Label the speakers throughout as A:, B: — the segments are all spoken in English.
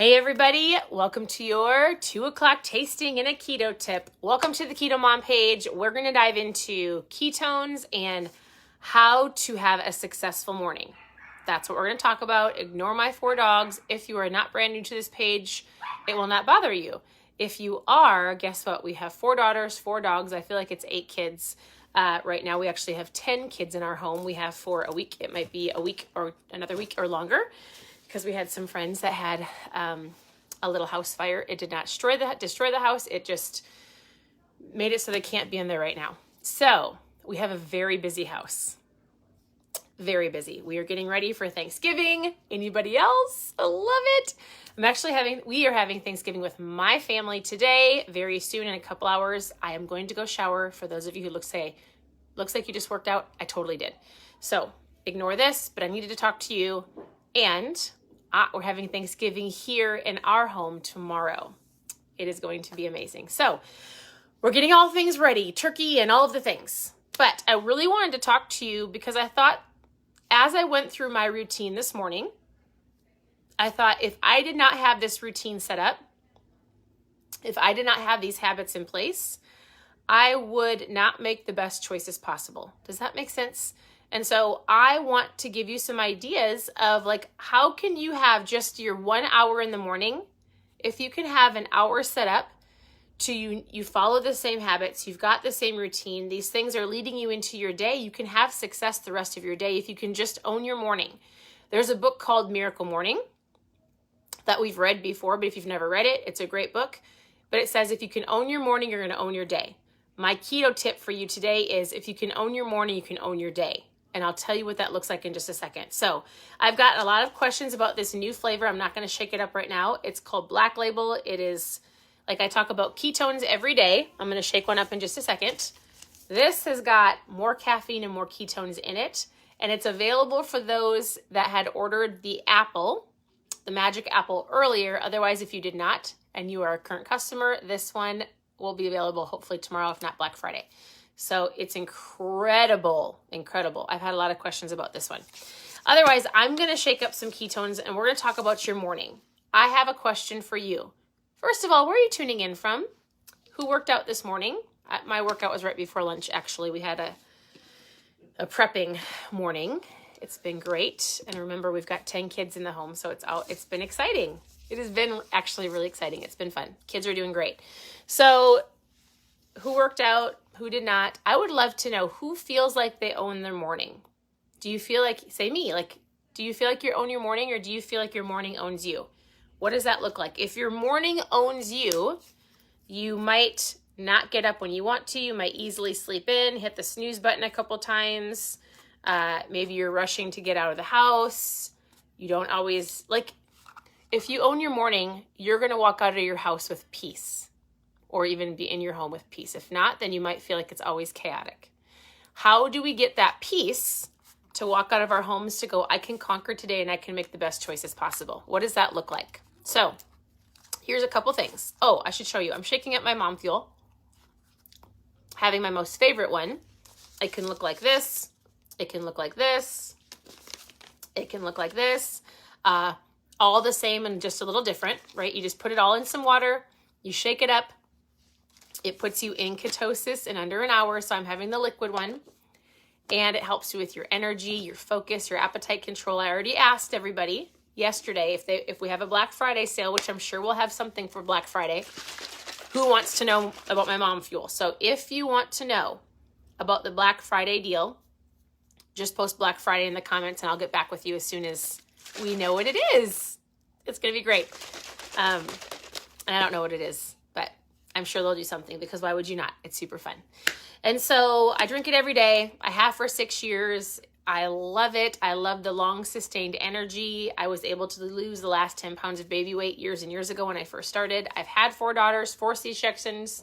A: Hey everybody, welcome to your 2 o'clock tasting and a keto tip. Welcome to the Keto Mom page. We're going to dive into ketones and how to have a successful morning. That's what we're going to talk about. Ignore my 4 dogs. If you are not brand new to this page, it will not bother you. If you are, guess what? We have 4 daughters, 4 dogs. I feel like it's 8 kids. Right now we actually have 10 kids in our home. We have for a week. It might be a week or another week or longer, because we had some friends that had a little house fire. It did not destroy the house. It just made it so they can't be in there right now. So we have a very busy house. Very busy. We are getting ready for Thanksgiving. Anybody else? I love it. We are having Thanksgiving with my family today, very soon in a couple hours. I am going to go shower. For those of you who looks like you just worked out, I totally did. So ignore this, but I needed to talk to you. And we're having Thanksgiving here in our home tomorrow. It is going to be amazing. So we're getting all things ready, turkey and all of the things. But I really wanted to talk to you because I thought, as I went through my routine this morning, I thought if I did not have this routine set up, if I did not have these habits in place, I would not make the best choices possible. Does that make sense? And so I want to give you some ideas of how can you have just your 1 hour in the morning? If you can have an hour set up to you follow the same habits, you've got the same routine, these things are leading you into your day, you can have success the rest of your day if you can just own your morning. There's a book called Miracle Morning that we've read before, but if you've never read it, it's a great book. But it says if you can own your morning, you're going to own your day. My keto tip for you today is if you can own your morning, you can own your day. And I'll tell you what that looks like in just a second. So I've got a lot of questions about this new flavor. I'm not going to shake it up right now. It's called Black Label. It is, I talk about ketones every day. I'm going to shake one up in just a second. This has got more caffeine and more ketones in it. And it's available for those that had ordered the Magic Apple earlier. Otherwise, if you did not and you are a current customer, this one will be available hopefully tomorrow, if not Black Friday. So it's incredible. I've had a lot of questions about this one. Otherwise, I'm going to shake up some ketones and we're going to talk about your morning. I have a question for you. First of all, where are you tuning in from? Who worked out this morning? My workout was right before lunch, actually. We had a prepping morning. It's been great. And remember, we've got 10 kids in the home, so it's been exciting. It has been actually really exciting. It's been fun. Kids are doing great. So who worked out? Who did not? I would love to know who feels like they own their morning. Do you feel like, say me, do you feel like you own your morning or do you feel like your morning owns you? What does that look like? If your morning owns you, you might not get up when you want to. You might easily sleep in, hit the snooze button a couple times. Maybe you're rushing to get out of the house. You don't always, if you own your morning, you're going to walk out of your house with peace. Or even be in your home with peace. If not, then you might feel like it's always chaotic. How do we get that peace to walk out of our homes to go, I can conquer today and I can make the best choices possible? What does that look like? So here's a couple things. Oh, I should show you. I'm shaking up my mom fuel. Having my most favorite one. It can look like this. It can look like this. It can look like this. All the same and just a little different, right? You just put it all in some water. You shake it up. It puts you in ketosis in under an hour, so I'm having the liquid one. And it helps you with your energy, your focus, your appetite control. I already asked everybody yesterday if we have a Black Friday sale, which I'm sure we'll have something for Black Friday, who wants to know about my mom fuel. So if you want to know about the Black Friday deal, just post Black Friday in the comments and I'll get back with you as soon as we know what it is. It's going to be great. And I don't know what it is, but I'm sure they'll do something because why would you not? It's super fun. And so I drink it every day. I have for 6 years. I love it. I love the long sustained energy. I was able to lose the last 10 pounds of baby weight years and years ago when I first started. I've had 4 daughters, 4 C-sections.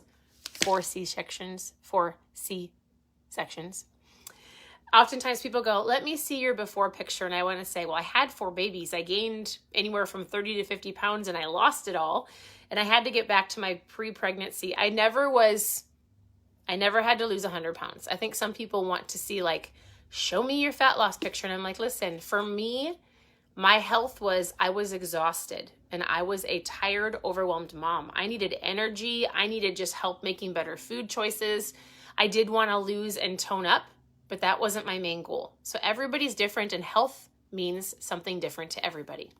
A: Oftentimes people go, let me see your before picture. And I want to say, well, I had 4 babies. I gained anywhere from 30 to 50 pounds and I lost it all. And I had to get back to my pre-pregnancy. I never had to lose 100 pounds. I think some people want to see show me your fat loss picture. And I'm like, listen, for me, my health I was exhausted. and I was a tired, overwhelmed mom. I needed energy. I needed just help making better food choices. I did want to lose and tone up, but that wasn't my main goal. So everybody's different, and health means something different to everybody.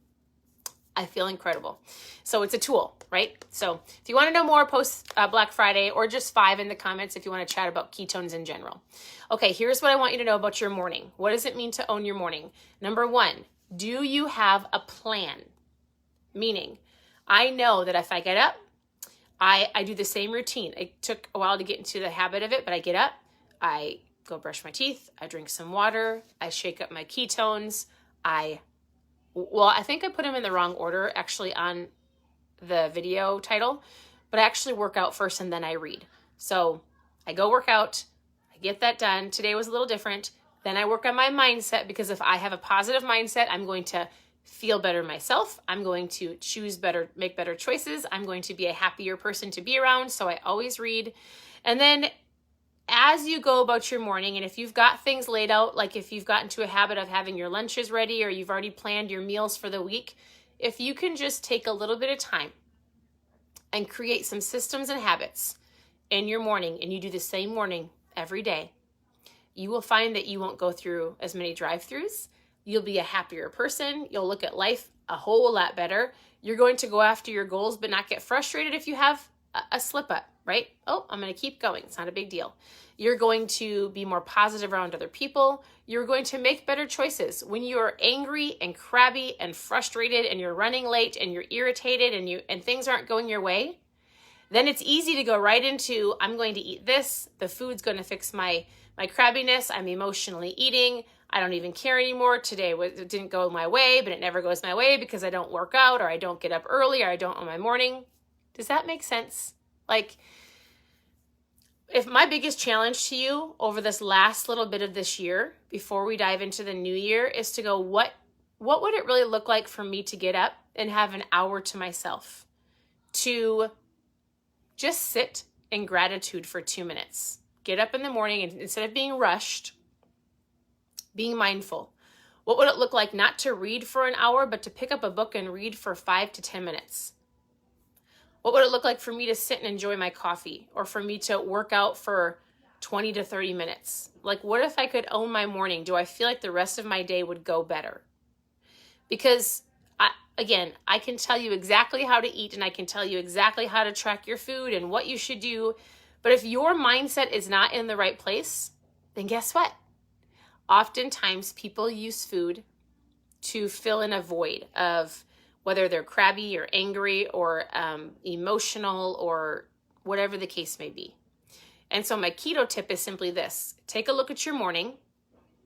A: I feel incredible. So it's a tool, right? So if you want to know more, post Black Friday, or just 5 in the comments if you want to chat about ketones in general. Okay, here's what I want you to know about your morning. What does it mean to own your morning? Number 1, do you have a plan? Meaning, I know that if I get up, I do the same routine. It took a while to get into the habit of it, but I get up, I go brush my teeth, I drink some water, I shake up my ketones, I think I put them in the wrong order actually on the video title, but I actually work out first and then I read. So I go work out, I get that done. Today was a little different. Then I work on my mindset, because if I have a positive mindset, I'm going to feel better myself. I'm going to choose better, make better choices. I'm going to be a happier person to be around. So I always read. And then as you go about your morning, and if you've got things laid out, like if you've gotten to a habit of having your lunches ready, or you've already planned your meals for the week, if you can just take a little bit of time and create some systems and habits in your morning, and you do the same morning every day, you will find that you won't go through as many drive-thrus. You'll be a happier person. You'll look at life a whole lot better. You're going to go after your goals, but not get frustrated if you have a slip up, right? Oh, I'm going to keep going. It's not a big deal. You're going to be more positive around other people. You're going to make better choices. When you are angry and crabby and frustrated, and you're running late and you're irritated, and things aren't going your way, then it's easy to go right into, I'm going to eat this. The food's going to fix my crabbiness. I'm emotionally eating. I don't even care anymore. Today it didn't go my way, but it never goes my way because I don't work out, or I don't get up early, or I don't own my morning. Does that make sense? Like, if my biggest challenge to you over this last little bit of this year, before we dive into the new year, is to go, what would it really look like for me to get up and have an hour to myself, to just sit in gratitude for 2 minutes? Get up in the morning, and instead of being rushed, being mindful. What would it look like not to read for an hour, but to pick up a book and read for 5 to 10 minutes? What would it look like for me to sit and enjoy my coffee, or for me to work out for 20 to 30 minutes? Like, what if I could own my morning? Do I feel like the rest of my day would go better? Because I can tell you exactly how to eat, and I can tell you exactly how to track your food and what you should do. But if your mindset is not in the right place, then guess what? Oftentimes people use food to fill in a void of whether they're crabby or angry or emotional, or whatever the case may be. And so my keto tip is simply this: take a look at your morning,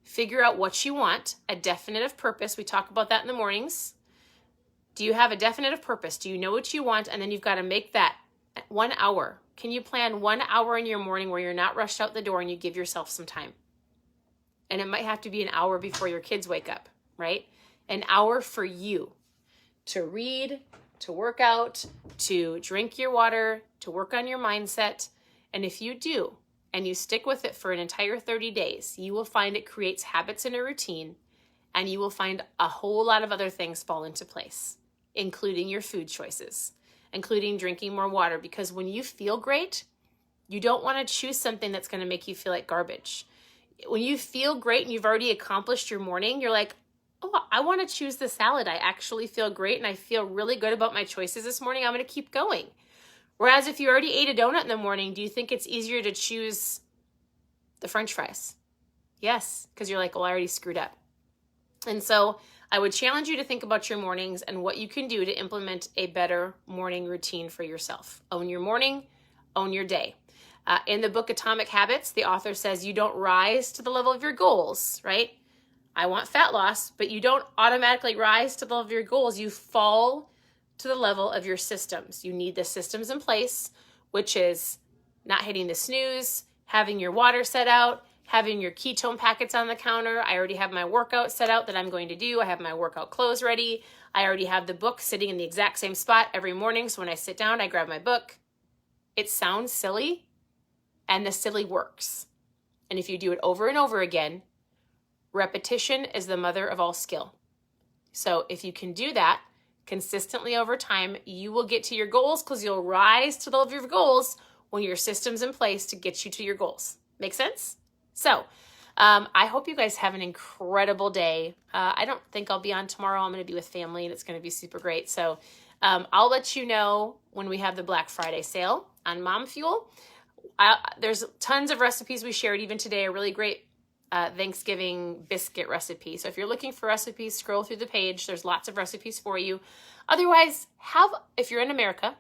A: figure out what you want, a definitive purpose. We talk about that in the mornings. Do you have a definitive purpose? Do you know what you want? And then you've got to make that 1 hour. Can you plan 1 hour in your morning where you're not rushed out the door and you give yourself some time? And it might have to be an hour before your kids wake up, right? An hour for you to read, to work out, to drink your water, to work on your mindset. And if you do, and you stick with it for an entire 30 days, you will find it creates habits and a routine, and you will find a whole lot of other things fall into place, including your food choices, including drinking more water. Because when you feel great, you don't want to choose something that's going to make you feel like garbage. When you feel great and you've already accomplished your morning, you're like, oh, I want to choose the salad. I actually feel great and I feel really good about my choices this morning. I'm going to keep going. Whereas if you already ate a donut in the morning, do you think it's easier to choose the French fries? Yes, because you're like, well, I already screwed up. And so I would challenge you to think about your mornings and what you can do to implement a better morning routine for yourself. Own your morning, own your day. In the book Atomic Habits, the author says you don't rise to the level of your goals, right? I want fat loss, but you don't automatically rise to the level of your goals. You fall to the level of your systems. You need the systems in place, which is not hitting the snooze, having your water set out, having your ketone packets on the counter. I already have my workout set out that I'm going to do. I have my workout clothes ready. I already have the book sitting in the exact same spot every morning. So when I sit down, I grab my book. It sounds silly, and the silly works. And if you do it over and over again, repetition is the mother of all skill. So if you can do that, consistently over time, you will get to your goals because you'll rise to the level of your goals when your system's in place to get you to your goals. Make sense? So I hope you guys have an incredible day. I don't think I'll be on tomorrow. I'm going to be with family and it's going to be super great. So I'll let you know when we have the Black Friday sale on Mom Fuel. There's tons of recipes we shared even today, a really great Thanksgiving biscuit recipe. So if you're looking for recipes, scroll through the page. There's lots of recipes for you. Otherwise, if you're in America,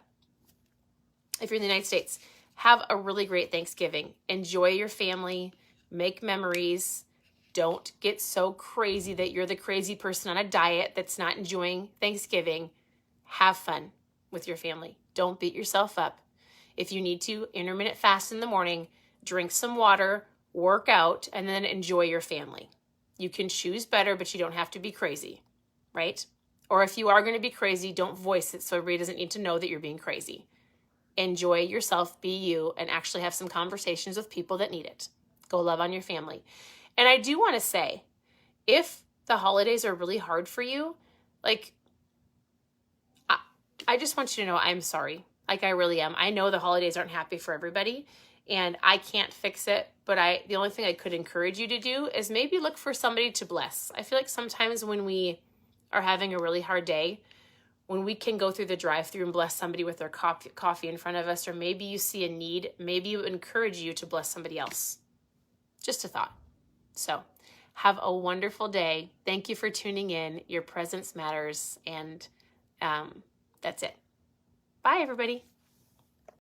A: if you're in the United States, have a really great Thanksgiving. Enjoy your family. Make memories. Don't get so crazy that you're the crazy person on a diet that's not enjoying Thanksgiving. Have fun with your family. Don't beat yourself up. If you need to, intermittent fast in the morning, drink some water, work out, and then enjoy your family. You can choose better, but you don't have to be crazy, right? Or if you are going to be crazy, don't voice it so everybody doesn't need to know that you're being crazy. Enjoy yourself, be you, and actually have some conversations with people that need it. Go love on your family. And I do want to say, if the holidays are really hard for you, like, I just want you to know I'm sorry. Like, I really am. I know the holidays aren't happy for everybody, and I can't fix it, but the only thing I could encourage you to do is maybe look for somebody to bless. I feel like sometimes when we are having a really hard day, when we can go through the drive-thru and bless somebody with their coffee in front of us, or maybe you see a need, maybe it would encourage you to bless somebody else. Just a thought. So have a wonderful day. Thank you for tuning in. Your presence matters, and that's it. Bye, everybody.